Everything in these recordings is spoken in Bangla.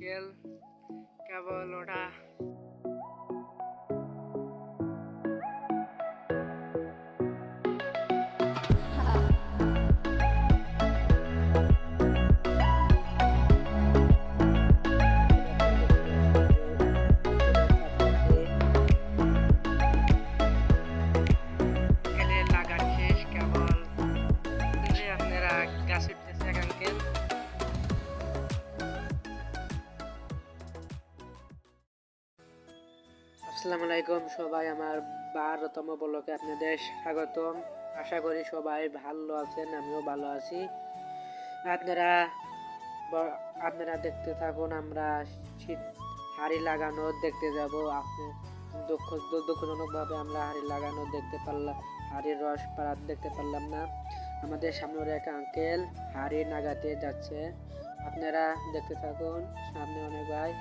আঙ্কেল কেবল ওটা লাগান শেষ কেবল আপনারা গাছ উঠতেছে আঙ্কেল। আসসালামু আলাইকুম সবাই, আমার 12তম ব্লগে আপনাদের স্বাগতম। আশা করি সবাই ভালো আছেন, আমিও ভালো আছি। আপনারা দেখতে থাকুন, আমরা শীত হাড়ি লাগানো দেখতে যাব। আপনি দুঃখজনকভাবে আমরা হাড়ি লাগানো দেখতে পারলাম, হাড়ির রস পাড়া দেখতে পারলাম না। আমাদের সামনের এক আঙ্কেল হাড়ি লাগাতে যাচ্ছে, আপনারা দেখতে থাকুন। সামনে অনেক ভাই।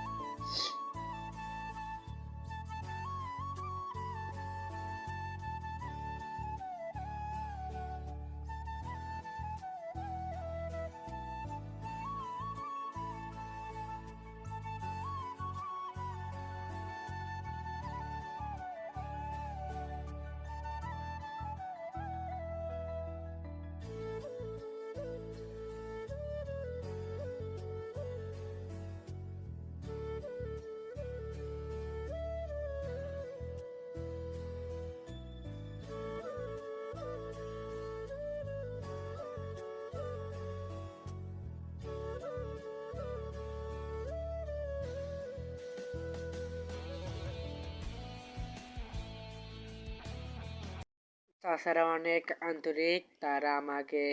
তাছাড়া অনেক আন্তরিক, তারা আমাকে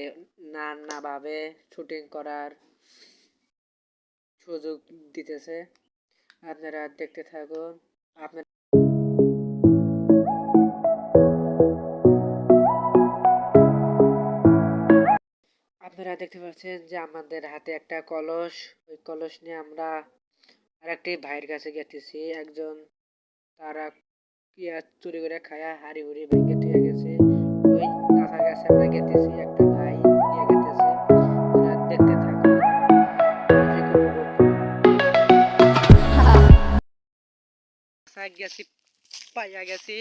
নানাভাবে শুটিং করার সুযোগ দিতেছে। আপনারা দেখতে থাকুন। আপনারা দেখতে পাচ্ছেন যে আমাদের হাতে একটা কলস, ওই কলস নিয়ে আমরা আরেকটি ভাইয়ের কাছে গেতেছি। একজন তারা চুরি করে খায়া হাড়ি হুড়ি ভেঙে দিয়ে গেছে, ওই চাষার কাছে আমরা গেতেছি, একটা ভাই নিয়ে গেতেছে। আপনারা দেখতে থাকুন। গেছি, পাইয়া গেছি,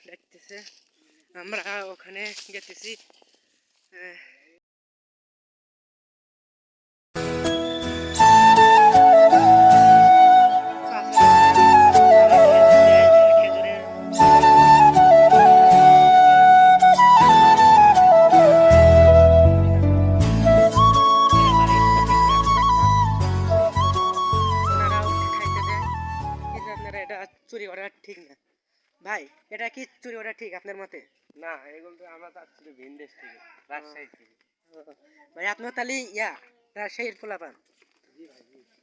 দেখতেছে আমরা ওখানে গেতেছি। এটা চুরি করা ঠিক না ভাই, এটা কি চুরি করা ঠিক আপনার মতে? না, এগুলো তো আমরা আসলে ভিন দেশ থেকে, রাজশাহী থেকে। ভাই আপনার তাহলে রাজশাহীর পোলাপান? জি ভাই, জি।